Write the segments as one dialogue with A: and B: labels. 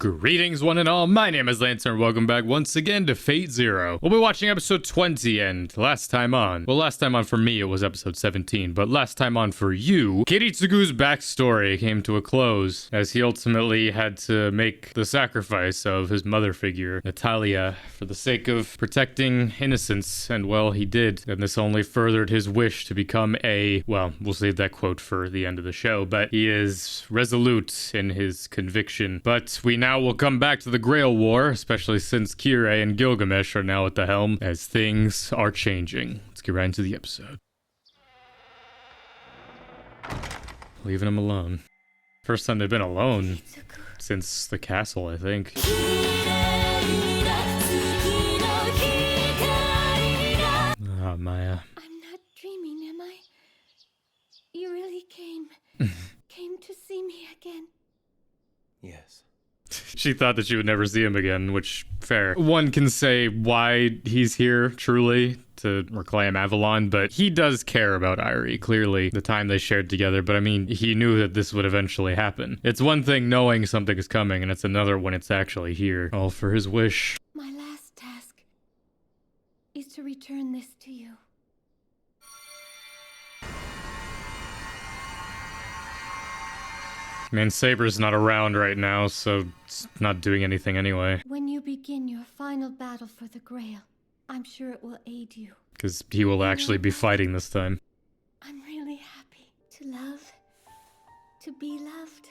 A: Greetings one and all, my name is Lantern, welcome back once again to Fate Zero. We'll be watching episode 20 and last time on for me it was episode 17, but last time on for you, Kiritsugu's backstory came to a close as he ultimately had to make the sacrifice of his mother figure, Natalia, for the sake of protecting innocence, and well, he did, and this only furthered his wish to become well, we'll save that quote for the end of the show, but he is resolute in his conviction. But we now will come back to the Grail War, especially since Kirei and Gilgamesh are now at the helm, as things are changing. Let's get right into the episode. Leaving him alone. First time they've been alone since the castle, I think. Ah, Maya.
B: I'm not dreaming, am I? You really came to see me again.
C: Yes.
A: She thought that she would never see him again, which, fair. One can say why he's here, truly, to reclaim Avalon, but he does care about Irie, clearly, the time they shared together, but I mean, he knew that this would eventually happen. It's one thing knowing something is coming, and it's another when it's actually here, all for his wish.
B: My last task is to return this to you.
A: I mean, Saber's not around right now, so it's not doing anything anyway.
B: When you begin your final battle for the Grail, I'm sure it will aid you.
A: Because he will actually be fighting this time.
B: I'm really happy to love, to be loved,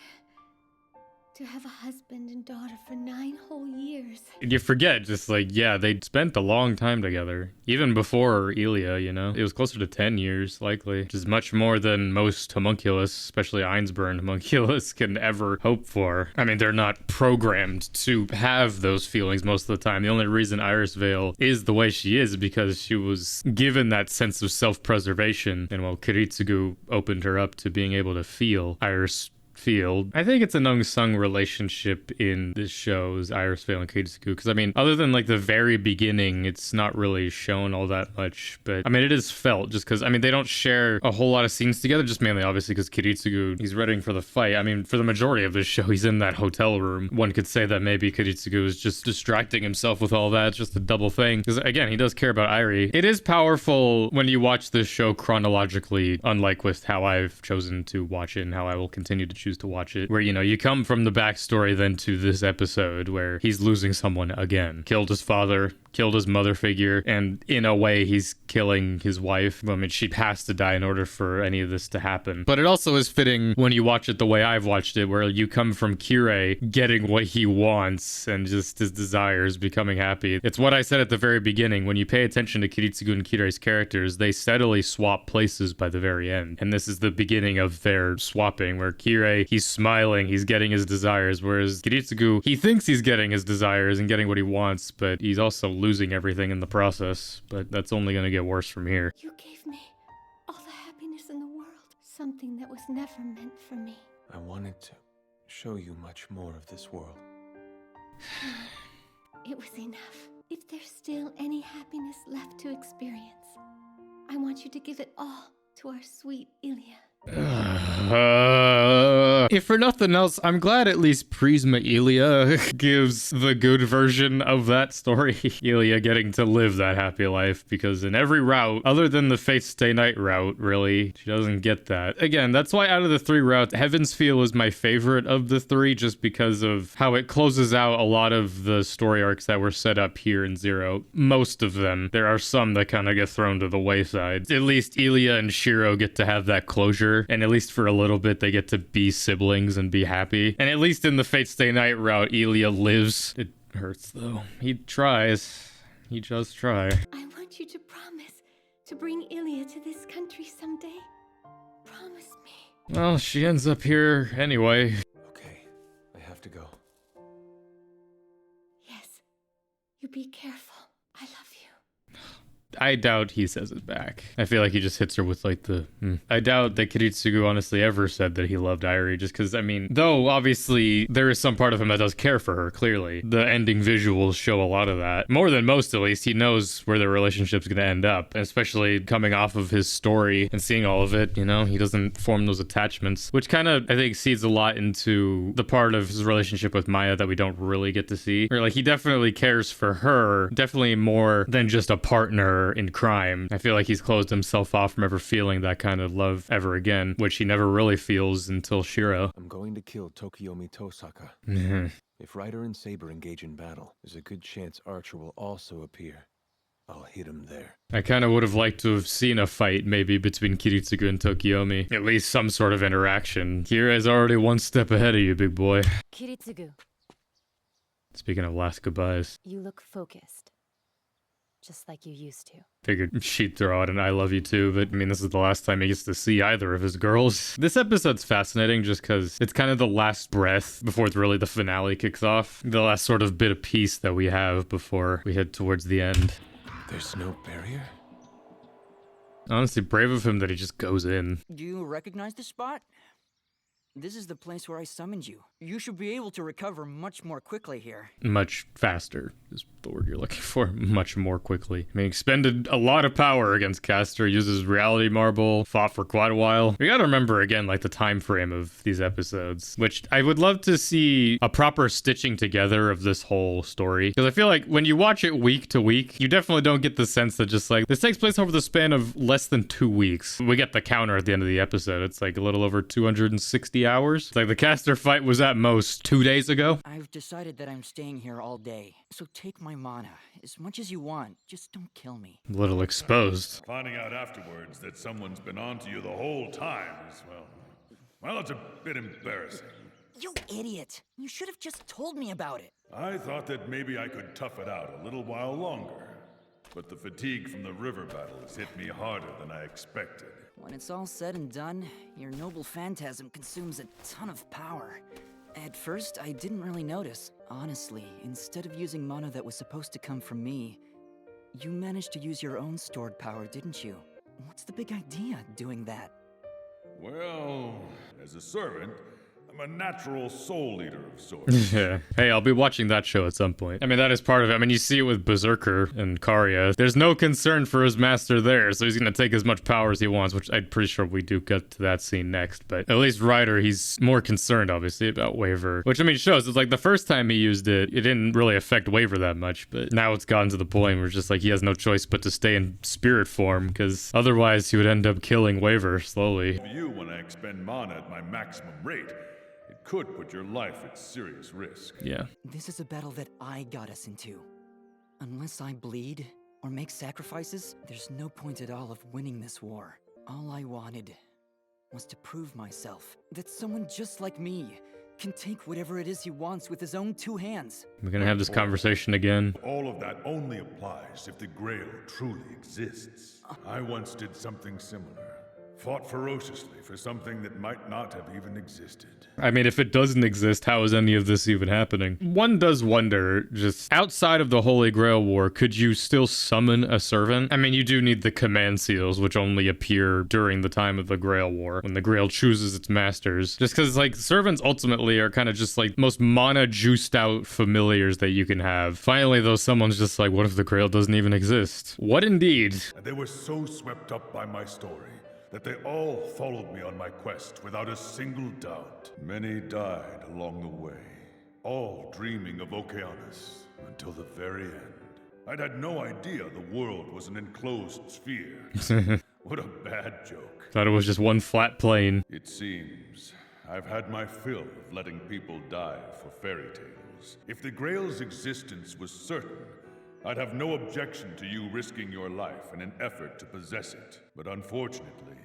B: to have a husband and daughter for 9 whole years.
A: You forget, just like, yeah, they spent a long time together. Even before Elia, you know? It was closer to 10 years, likely. Which is much more than most homunculus, especially Einsburn homunculus, can ever hope for. I mean, they're not programmed to have those feelings most of the time. The only reason Irisviel is the way she is because she was given that sense of self-preservation. And while Kiritsugu opened her up to being able to feel, I think it's an unsung relationship in this show's Irisviel and Kiritsugu, because I mean, other than like the very beginning, it's not really shown all that much, but I mean, it is felt just because, I mean, they don't share a whole lot of scenes together, just mainly obviously because Kiritsugu, he's readying for the fight. I mean, for the majority of this show, he's in that hotel room. One could say that maybe Kiritsugu is just distracting himself with all that. It's just a double thing, because again, he does care about Irie. It is powerful when you watch this show chronologically, unlike with how I've chosen to watch it and how I will continue to choose to watch it, where, you know, you come from the backstory then to this episode where he's losing someone again. Killed his father, killed his mother figure, and in a way he's killing his wife. I mean, she has to die in order for any of this to happen. But it also is fitting when you watch it the way I've watched it, where you come from Kirei getting what he wants and just his desires becoming happy. It's what I said at the very beginning. When you pay attention to Kiritsugu and Kirei's characters, they steadily swap places by the very end. And this is the beginning of their swapping, where Kirei, he's smiling, he's getting his desires, whereas Kiritsugu, he thinks he's getting his desires and getting what he wants, but he's also losing everything in the process. But that's only going to get worse from here.
B: You gave me all the happiness in the world, something that was never meant for me.
C: I wanted to show you much more of this world.
B: It was enough. If there's still any happiness left to experience, I want you to give it all to our sweet Ilia.
A: If for nothing else, I'm glad at least Prisma Ilia gives the good version of that story. Ilia getting to live that happy life, because in every route, other than the Fate Stay Night route, really, she doesn't get that. Again, that's why out of the 3 routes, Heaven's Feel is my favorite of the 3, just because of how it closes out a lot of the story arcs that were set up here in Zero. Most of them. There are some that kind of get thrown to the wayside. At least Ilia and Shiro get to have that closure, and at least for a little bit they get to be siblings and be happy. And at least in the Fate Stay Night route, Ilia lives. It hurts though. He tries. He just try.
B: I want you to promise to bring Ilia to this country someday. Promise me.
A: Well, she ends up here anyway.
C: Okay, I have to go.
B: Yes. You be careful. I love you.
A: I doubt he says it back. I feel like he just hits her with like the, I doubt that Kiritsugu honestly ever said that he loved Irie, just because, I mean, though obviously there is some part of him that does care for her, clearly. The ending visuals show a lot of that. More than most, at least, he knows where their relationship's gonna end up, especially coming off of his story and seeing all of it, you know? He doesn't form those attachments, which kind of, I think, seeds a lot into the part of his relationship with Maiya that we don't really get to see. Or like, he definitely cares for her, definitely more than just a partner in crime. I feel like he's closed himself off from ever feeling that kind of love ever again, which he never really feels until Shiro.
C: I'm going to kill Tokiomi Tosaka. If Ryder and Saber engage in battle, there's a good chance Archer will also appear. I'll hit him there.
A: I kind of would have liked to have seen a fight maybe between Kiritsugu and Tokiomi. At least some sort of interaction. Kira's already one step ahead of you, big boy.
D: Kiritsugu,
A: Speaking of last goodbyes.
D: you look focused. Just like you used to.
A: Figured she'd throw out an I love you too, but I mean, this is the last time he gets to see either of his girls. This episode's fascinating just because it's kind of the last breath before really the finale kicks off. The last sort of bit of peace that we have before we head towards the end.
C: There's no barrier?
A: Honestly, brave of him that he just goes in.
E: Do you recognize this spot? This is the place where I summoned you. You should be able to recover much more quickly here.
A: Much faster is the word you're looking for. Much more quickly. I mean, expended a lot of power against Castor, uses reality marble, fought for quite a while. We gotta remember again, like, the time frame of these episodes, which I would love to see a proper stitching together of this whole story. Because I feel like when you watch it week to week, you definitely don't get the sense that just like, this takes place over the span of less than 2 weeks. We get the counter at the end of the episode. It's like a little over 260 hours. It's like the Castor fight was at most 2 days ago.
E: I've decided that I'm staying here all day. So take my mana, as much as you want. Just don't kill me.
A: A little exposed.
F: Finding out afterwards that someone's been onto you the whole time is, well, it's a bit embarrassing.
E: You idiot! You should have just told me about it.
F: I thought that maybe I could tough it out a little while longer. But the fatigue from the river battle has hit me harder than I expected.
E: When it's all said and done, your noble phantasm consumes a ton of power. At first, I didn't really notice. Honestly, instead of using mana that was supposed to come from me, you managed to use your own stored power, didn't you? What's the big idea doing that?
F: Well, as a servant, I'm a natural soul eater of sorts.
A: Yeah. Hey, I'll be watching that show at some point. I mean, that is part of it. I mean, you see it with Berserker and Karya. There's no concern for his master there, so he's gonna take as much power as he wants, which I'm pretty sure we do get to that scene next. But at least Ryder, he's more concerned, obviously, about Waver. Which, I mean, shows. It's like the first time he used it, it didn't really affect Waver that much, but now it's gotten to the point where it's just like he has no choice but to stay in spirit form, because otherwise he would end up killing Waver slowly.
F: You, when I expend mana at my maximum rate, it could put your life at serious risk.
A: Yeah.
E: This is a battle that I got us into. Unless I bleed or make sacrifices, there's no point at all of winning this war. All I wanted was to prove myself that someone just like me can take whatever it is he wants with his own 2 hands.
A: We're gonna have this conversation again.
F: All of that only applies if the Grail truly exists. I once did something similar. Fought ferociously for something that might not have even existed.
A: I mean, if it doesn't exist, how is any of this even happening? One does wonder, just outside of the Holy Grail War, could you still summon a servant? I mean, you do need the command seals, which only appear during the time of the Grail War, when the Grail chooses its masters. Just because, like, servants ultimately are kind of just, like, most mana-juiced out familiars that you can have. Finally, though, someone's just like, what if the Grail doesn't even exist? What indeed?
F: And they were so swept up by my story that they all followed me on my quest without a single doubt. Many died along the way, all dreaming of Okeanos until the very end. I'd had no idea the world was an enclosed sphere. What a bad joke.
A: Thought it was just one flat plane.
F: It seems I've had my fill of letting people die for fairy tales. If the Grail's existence was certain, I'd have no objection to you risking your life in an effort to possess it. But unfortunately,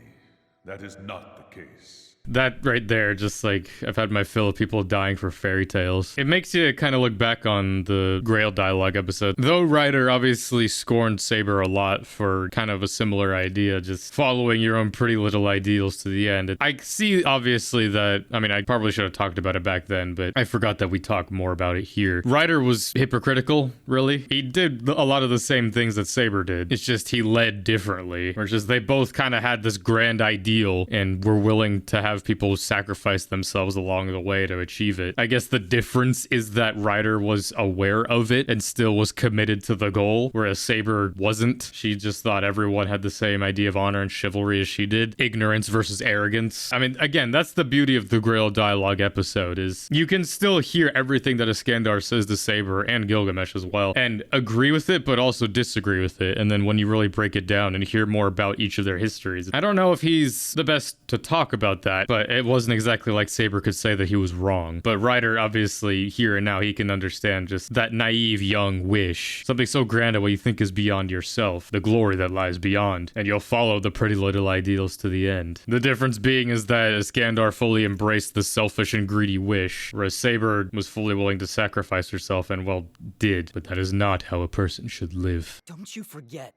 F: That is not the case.
A: That right there, just like, I've had my fill of people dying for fairy tales. It makes you kind of look back on the Grail dialogue episode. Though Ryder obviously scorned Saber a lot for kind of a similar idea, just following your own pretty little ideals to the end. I see, obviously, that, I mean, I probably should have talked about it back then, but I forgot that we talk more about it here. Ryder was hypocritical, really. He did a lot of the same things that Saber did. It's just he led differently. Or just they both kind of had this grand ideal and were willing to have people sacrifice themselves along the way to achieve it. I guess the difference is that Ryder was aware of it and still was committed to the goal, whereas Saber wasn't. She just thought everyone had the same idea of honor and chivalry as she did. Ignorance versus arrogance. I mean, again, that's the beauty of the Grail dialogue episode, is you can still hear everything that Iskandar says to Saber and Gilgamesh as well, and agree with it, but also disagree with it. And then when you really break it down and hear more about each of their histories, I don't know if he's the best to talk about that, but it wasn't exactly like Saber could say that he was wrong. But Ryder, obviously, here and now, he can understand just that naive young wish. Something so grand at what you think is beyond yourself, the glory that lies beyond, and you'll follow the pretty little ideals to the end. The difference being is that Iskandar fully embraced the selfish and greedy wish, whereas Saber was fully willing to sacrifice herself and, well, did. But that is not how a person should live.
E: Don't you forget,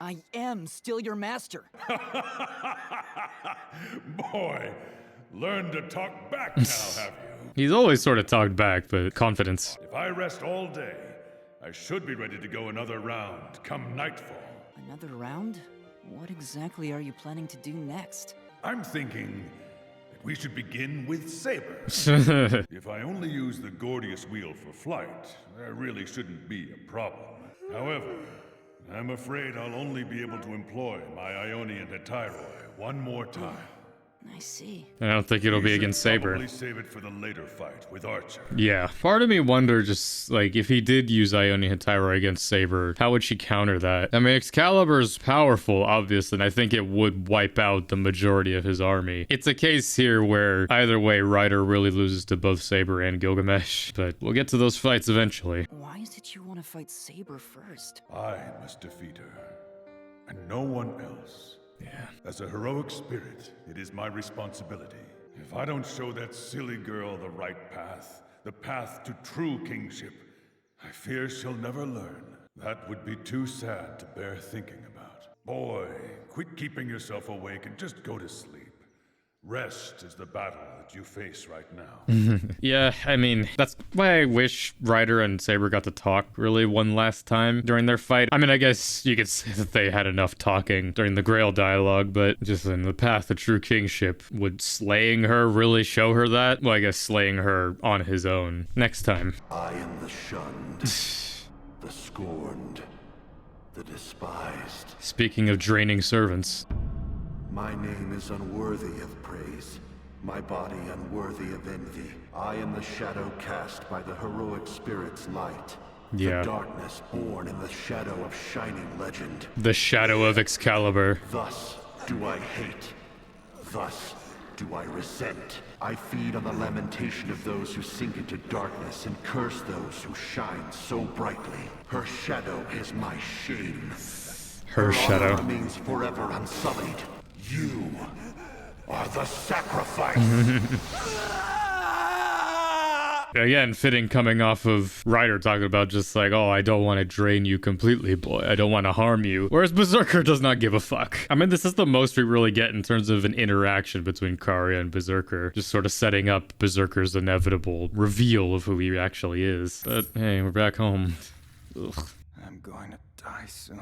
E: I am still your master.
F: Boy, learn to talk back now, have you?
A: He's always sort of talked back, but confidence.
F: If I rest all day, I should be ready to go another round come nightfall.
E: Another round? What exactly are you planning to do next?
F: I'm thinking that we should begin with Saber. If I only use the Gordius wheel for flight, there really shouldn't be a problem. However, I'm afraid I'll only be able to employ my Ionian Hetyroi one more time.
E: I see.
A: I don't think it'll be against Saber.
F: Probably save it for the later fight with Archer.
A: Yeah, part of me wonder just, like, if he did use Ione Hetyroi against Saber, how would she counter that? I mean, Excalibur's powerful, obviously, and I think it would wipe out the majority of his army. It's a case here where either way, Ryder really loses to both Saber and Gilgamesh, but we'll get to those fights eventually.
E: Why is it you want to fight Saber first?
F: I must defeat her, and no one else.
A: Yeah.
F: As a heroic spirit, it is my responsibility. If I don't show that silly girl the right path, the path to true kingship, I fear she'll never learn. That would be too sad to bear thinking about. Boy, quit keeping yourself awake and just go to sleep. Rest is the battle that you face right now.
A: Yeah, I mean, that's why I wish Ryder and Saber got to talk really one last time during their fight. I mean, I guess you could say that they had enough talking during the Grail dialogue, but just in the path to true kingship, would slaying her really show her that? Well, I guess slaying her on his own. Next time.
G: I am the shunned, the scorned, the despised.
A: Speaking of draining servants.
G: My name is unworthy of praise, my body unworthy of envy. I am the shadow cast by the heroic spirit's light.
A: Yeah.
G: The darkness born in the shadow of shining legend.
A: The shadow of Excalibur.
G: Thus do I hate. Thus do I resent. I feed on the lamentation of those who sink into darkness and curse those who shine so brightly. Her shadow is my shame.
A: Her shadow
G: remains forever unsullied. You are the sacrifice.
A: Again, fitting coming off of Ryder talking about just like, oh, I don't want to drain you completely, boy. I don't want to harm you. Whereas Berserker does not give a fuck. I mean, this is the most we really get in terms of an interaction between Karya and Berserker. Just sort of setting up Berserker's inevitable reveal of who he actually is. But hey, we're back home. Ugh.
H: I'm going to die soon.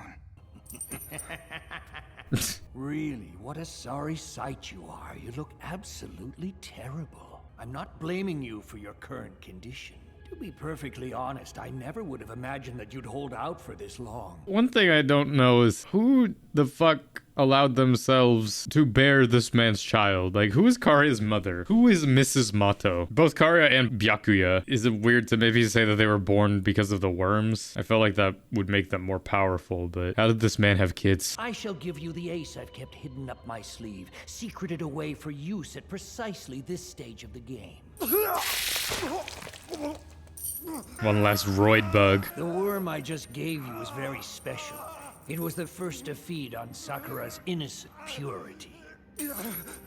H: Really, what a sorry sight you are. You look absolutely terrible. I'm not blaming you for your current condition. To be perfectly honest, I never would have imagined that you'd hold out for this long.
A: One thing I don't know is who the fuck allowed themselves to bear this man's child? Like, who is Karya's mother? Who is Mrs. Mato? Both Karya and Byakuya. Is it weird to maybe say that they were born because of the worms? I felt like that would make them more powerful, but how did this man have kids?
H: I shall give you the ace I've kept hidden up my sleeve, secreted away for use at precisely this stage of the game.
A: One last roid bug.
H: The worm I just gave you is very special. It was the first to feed on Sakura's innocent purity.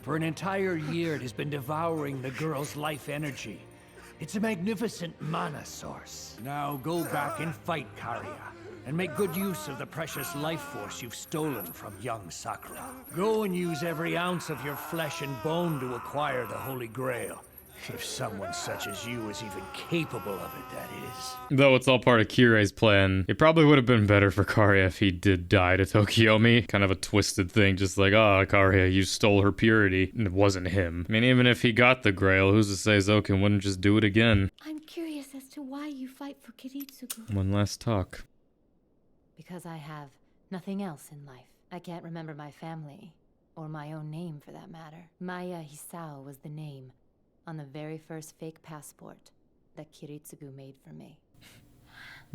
H: For an entire year, it has been devouring the girl's life energy. It's a magnificent mana source. Now go back and fight Karya, and make good use of the precious life force you've stolen from young Sakura. Go and use every ounce of your flesh and bone to acquire the Holy Grail. If someone such as you is even capable of it, that is.
A: Though it's all part of Kirei's plan, it probably would have been better for Karya if he did die to Tokiomi. Kind of a twisted thing, just like, oh, Karya, you stole her purity. And it wasn't him. I mean, even if he got the Grail, who's to say Zoken wouldn't just do it again?
B: I'm curious as to why you fight for Kiritsugu.
A: One last talk.
D: Because I have nothing else in life. I can't remember my family, or my own name for that matter. Maiya Hisao was the name on the very first fake passport that Kiritsugu made for me.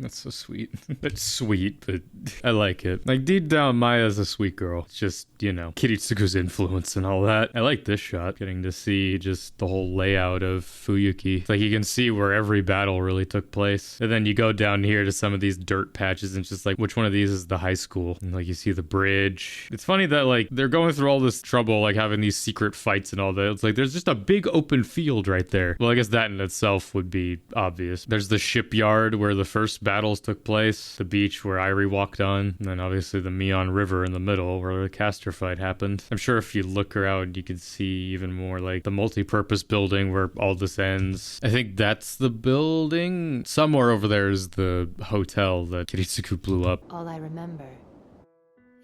A: That's so sweet. That's sweet, but I like it. Like, deep down, Maya's a sweet girl. It's just, you know, Kiritsugu's influence and all that. I like this shot, getting to see just the whole layout of Fuyuki. It's like you can see where every battle really took place. And then you go down here to some of these dirt patches and it's just like, which one of these is the high school? And like, you see the bridge. It's funny that like, they're going through all this trouble, like having these secret fights and all that. It's like, there's just a big open field right there. Well, I guess that in itself would be obvious. There's the shipyard where the first battles took place, the beach where Irie walked on, and then obviously the Mion River in the middle where the caster fight happened. I'm sure if you look around, you can see even more like the multi-purpose building where all this ends. I think that's the building. Somewhere over there is the hotel that Kiritsugu blew up.
D: All I remember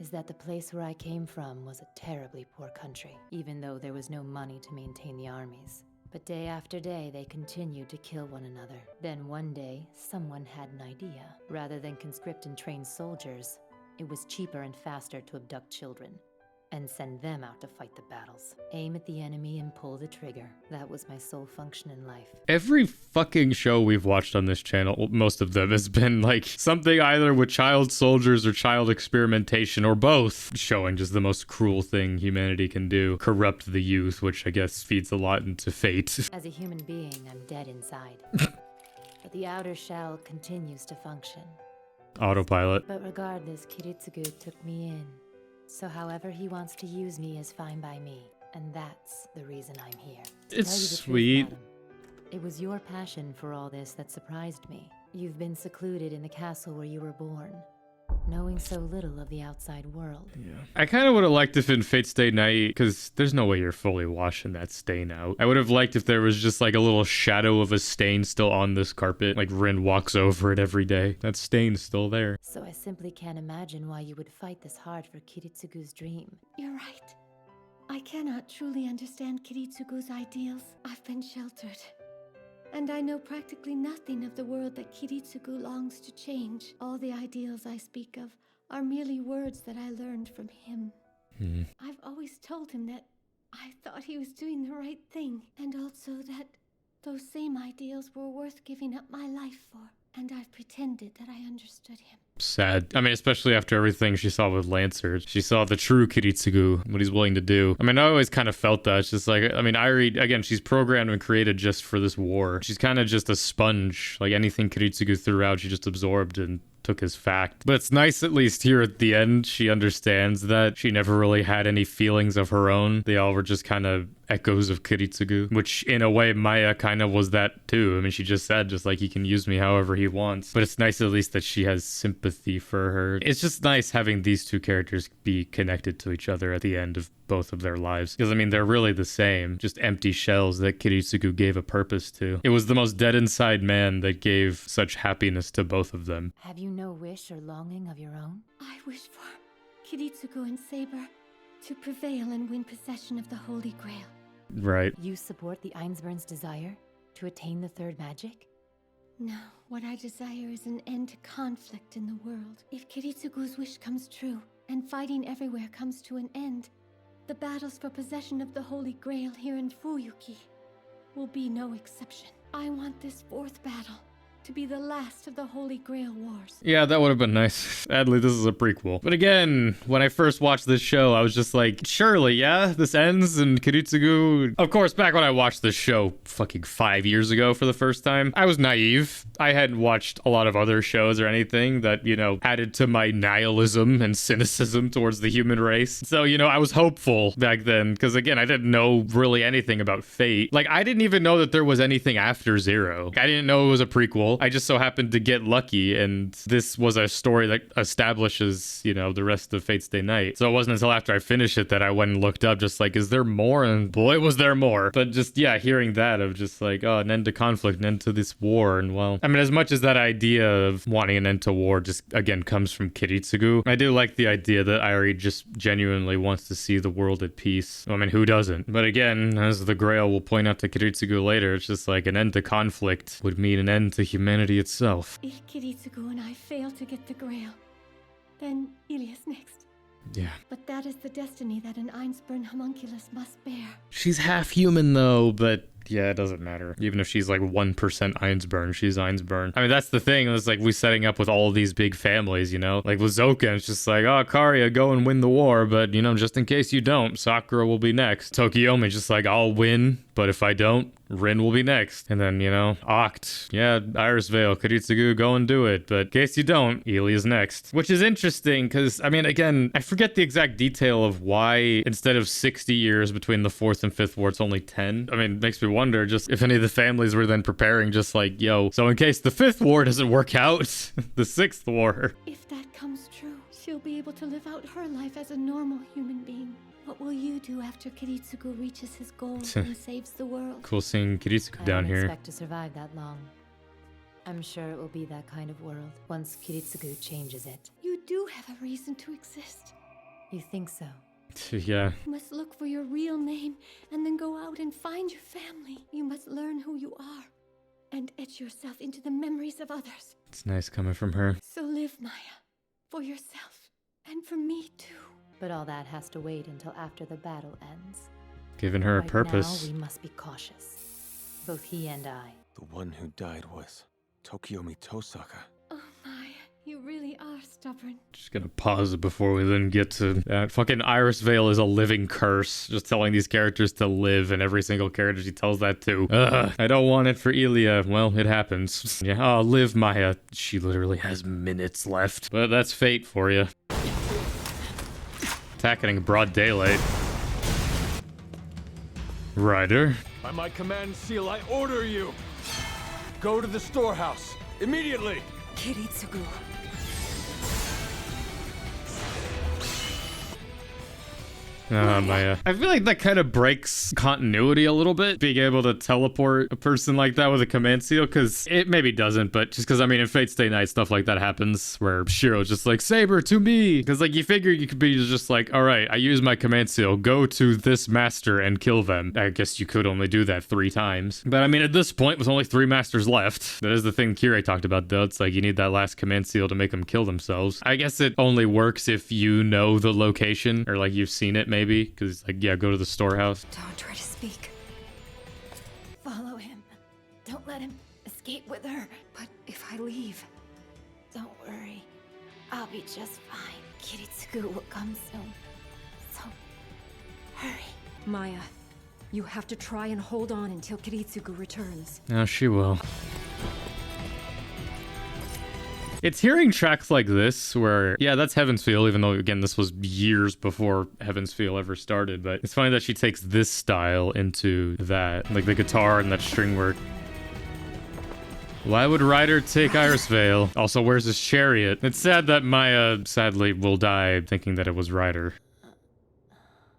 D: is that the place where I came from was a terribly poor country, even though there was no money to maintain the armies. But day after day, they continued to kill one another. Then one day, someone had an idea. Rather than conscript and train soldiers, it was cheaper and faster to abduct children and send them out to fight the battles. Aim at the enemy and pull the trigger. That was my sole function in life.
A: Every fucking show we've watched on this channel, most of them, has been like something either with child soldiers or child experimentation or both, showing just the most cruel thing humanity can do. Corrupt the youth, which I guess feeds a lot into fate.
D: As a human being, I'm dead inside. But the outer shell continues to function.
A: Autopilot.
D: But regardless, Kiritsugu took me in. So however he wants to use me is fine by me. And that's the reason I'm here. To
A: It's
D: tell you the truth,
A: sweet.
D: madam, it was your passion for all this that surprised me. You've been secluded in the castle where you were born, knowing so little of the outside world.
A: Yeah. I kind of would have liked if in Fate Stay Night, because there's no way you're fully washing that stain out. I would have liked if there was just like a little shadow of a stain still on this carpet, like Rin walks over it every day. That stain's still there.
D: So I simply can't imagine why you would fight this hard for Kiritsugu's dream.
B: You're right. I cannot truly understand Kiritsugu's ideals. I've been sheltered. And I know practically nothing of the world that Kiritsugu longs to change. All the ideals I speak of are merely words that I learned from him. I've always told him that I thought he was doing the right thing, and also that those same ideals were worth giving up my life for. And I've pretended that I understood him.
A: Sad. I mean, especially after everything she saw with Lancer. She saw the true Kiritsugu, what he's willing to do. I mean, I always kind of felt that. It's just like, I mean, Irie, again, she's programmed and created just for this war. She's kind of just a sponge. Like anything Kiritsugu threw out, she just absorbed and took as fact. But it's nice at least here at the end, she understands that she never really had any feelings of her own. They all were just kind of echoes of Kiritsugu, which in a way Maiya kind of was that too. I mean, she just said just like he can use me however he wants. But it's nice at least that she has sympathy for her. It's just nice having these two characters be connected to each other at the end of both of their lives. Because I mean, they're really the same, just empty shells that Kiritsugu gave a purpose to. It was the most dead inside man that gave such happiness to both of them.
D: Have you no wish or longing of your own?
B: I wish for Kiritsugu and Saber to prevail and win possession of the Holy Grail.
A: Right.
D: You support the Ainsburn's desire to attain the third magic?
B: No, what I desire is an end to conflict in the world. If Kiritsugu's wish comes true, and fighting everywhere comes to an end, the battles for possession of the Holy Grail here in Fuyuki will be no exception. I want this fourth battle to be the last of the Holy Grail Wars.
A: Yeah, that would have been nice. Sadly, this is a prequel. But again, when I first watched this show, I was just like, surely, yeah, this ends and Kiritsugu... Of course, back when I watched this show fucking 5 years ago for the first time, I was naive. I hadn't watched a lot of other shows or anything that, you know, added to my nihilism and cynicism towards the human race. So, you know, I was hopeful back then, because again, I didn't know really anything about Fate. Like, I didn't even know that there was anything after Zero. I didn't know it was a prequel. I just so happened to get lucky, and this was a story that establishes, you know, the rest of Fate's Day Night. So it wasn't until after I finished it that I went and looked up, just like, is there more? And boy, was there more. But just, yeah, hearing that of just like, oh, an end to conflict, an end to this war. And well, I mean, as much as that idea of wanting an end to war just, again, comes from Kiritsugu, I do like the idea that Airi just genuinely wants to see the world at peace. I mean, who doesn't? But again, as the Grail will point out to Kiritsugu later, it's just like an end to conflict would mean an end to humanity itself.
B: If Kiritsugu and I fail to get the Grail, then Ilia's next.
A: Yeah.
B: But that is the destiny that an Einspurn homunculus must bear.
A: She's half human though, but yeah, it doesn't matter. Even if she's like 1% Einsburn, she's Einsburn. I mean, that's the thing. It's like we setting up with all of these big families, you know? Like with Zoka, it's just like, oh, Karya, go and win the war. But, you know, just in case you don't, Sakura will be next. Tokiomi just like, I'll win. But if I don't, Rin will be next. And then, you know, Oct. Yeah, Irisviel, Kiritsugu, go and do it. But in case you don't, Ilia's next. Which is interesting because, I mean, again, I forget the exact detail of why instead of 60 years between the 4th and 5th war, it's only 10. I mean, it makes me wonder just if any of the families were then preparing just like, yo, so in case the 5th war doesn't work out, the 6th war.
B: If that comes true, she'll be able to live out her life as a normal human being. What will you do after Kiritsugu reaches his goals and saves the world?
A: Cool seeing Kiritsugu down
D: I don't
A: here.
D: expect to survive that long. I'm sure it will be that kind of world once Kiritsugu changes it.
B: You do have a reason to exist.
D: You think so?
A: Yeah.
B: You must look for your real name and then go out and find your family. You must learn who you are and etch yourself into the memories of others.
A: It's nice coming from her.
B: So live, Maiya, for yourself and for me too.
D: But all that has to wait until after the battle ends.
A: Giving her a
D: Right
A: purpose.
D: now, we must be cautious. Both he and I.
C: The one who died was Tokiomi Tosaka.
B: Oh, Maiya, you really are stubborn.
A: Just gonna pause it before we then get to that. Fucking Irisviel is a living curse. Just telling these characters to live, and every single character she tells that to. Ugh, I don't want it for Ilia. Well, it happens. Yeah, oh, live, Maiya. She literally has minutes left. But that's fate for you. Attacking in broad daylight. Ryder.
H: By my command seal, I order you! Go to the storehouse, immediately!
I: Kiritsugu.
A: Maiya. I feel like that kind of breaks continuity a little bit, being able to teleport a person like that with a command seal, because it maybe doesn't, but just because, I mean, in Fate's Day Night, stuff like that happens, where Shiro's just like, Saber, to me! Because, like, you figure you could be just like, alright, I use my command seal, go to this master and kill them. I guess you could only do that 3 times. But, I mean, at this point, with only 3 masters left, that is the thing Kirei talked about, though. It's like, you need that last command seal to make them kill themselves. I guess it only works if you know the location, or, like, you've seen it, maybe, because like, yeah, go to the storehouse.
I: Don't try to speak.
B: Follow him. Don't let him escape with her.
I: But if I leave,
B: Don't worry. I'll be just fine. Kiritsugu will come soon. So, hurry.
I: Maiya, you have to try and hold on until Kiritsugu returns.
A: No, she will. It's hearing tracks like this where, yeah, that's Heaven's Feel, even though, again, this was years before Heaven's Feel ever started. But it's funny that she takes this style into that, like the guitar and that string work. Why would Ryder take Irisviel? Also, where's his chariot? It's sad that Maiya, sadly, will die thinking that it was Ryder.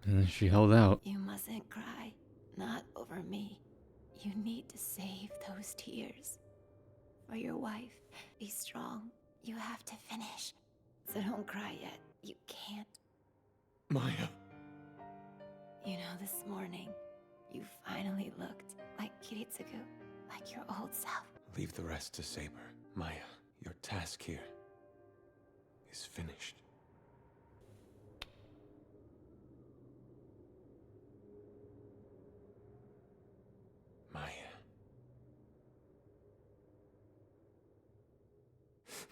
A: And she held out.
B: You mustn't cry. Not over me. You need to save those tears. For your wife. Be strong. You have to finish. So don't cry yet. You can't.
C: Maiya.
B: You know, this morning, you finally looked like Kiritsugu. Like your old self.
C: Leave the rest to Saber. Maiya, your task here is finished. Maiya.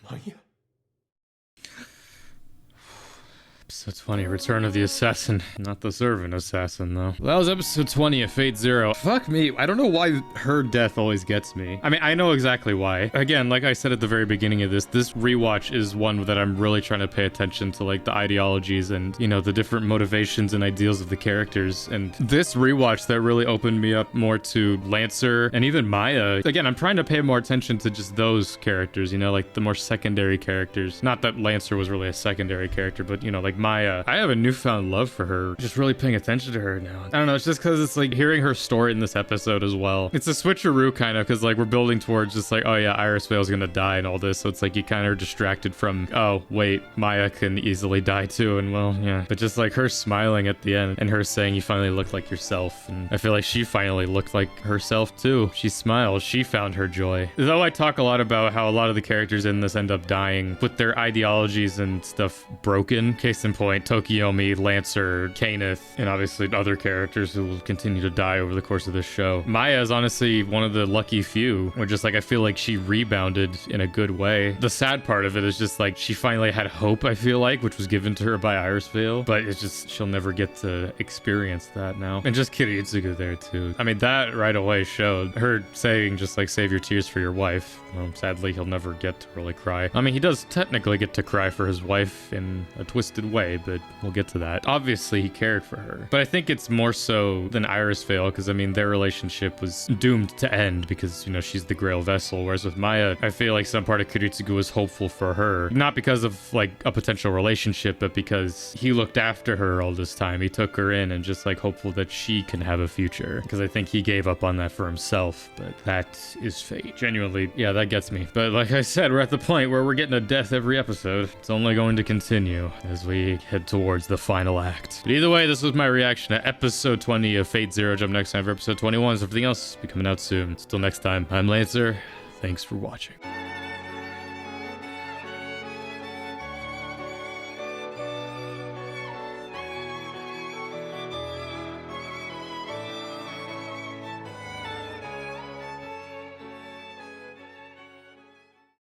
C: Maiya?
A: Episode 20, Return of the Assassin. Not the Servant Assassin, though. That was episode 20 of Fate Zero. Fuck me, I don't know why her death always gets me. I mean, I know exactly why. Again, like I said at the very beginning of this rewatch is one that I'm really trying to pay attention to, like, the ideologies and, you know, the different motivations and ideals of the characters. And this rewatch that really opened me up more to Lancer and even Maiya. Again, I'm trying to pay more attention to just those characters, you know, like the more secondary characters. Not that Lancer was really a secondary character, but, you know, like Maiya. I have a newfound love for her. Just really paying attention to her now. I don't know, it's just because it's like hearing her story in this episode as well. It's a switcheroo kind of, because like we're building towards just like, oh yeah, Irisviel's gonna die and all this. So it's like you kind of are distracted from, oh wait, Maiya can easily die too. And well, yeah. But just like her smiling at the end and her saying you finally look like yourself. And I feel like she finally looked like herself too. She smiled. She found her joy. Though I talk a lot about how a lot of the characters in this end up dying with their ideologies and stuff broken. Case in point, Tokiomi, Lancer, Kaneth, and obviously other characters who will continue to die over the course of this show. Maiya is honestly one of the lucky few where just like I feel like she rebounded in a good way. The sad part of it is just like she finally had hope, I feel like, which was given to her by Irisviel, but it's just she'll never get to experience that now. And just Kiritsugu there too. I mean, that right away showed her saying just like save your tears for your wife. Sadly, he'll never get to really cry. I mean, he does technically get to cry for his wife in a twisted way, but we'll get to that. Obviously, he cared for her. But I think it's more so than Irisviel, because I mean, their relationship was doomed to end because, you know, she's the Grail vessel. Whereas with Maiya, I feel like some part of Kiritsugu was hopeful for her. Not because of like a potential relationship, but because he looked after her all this time. He took her in and just like hopeful that she can have a future. Because I think he gave up on that for himself, but that is fate. Genuinely, yeah, that gets me. But like I said, we're at the point where we're getting a death every episode. It's only going to continue as we head towards the final act. But either way, this was my reaction to episode 20 of Fate Zero. Jump next time for episode 21. So everything else will be coming out soon. Until next time, I'm Lancer. Thanks for watching.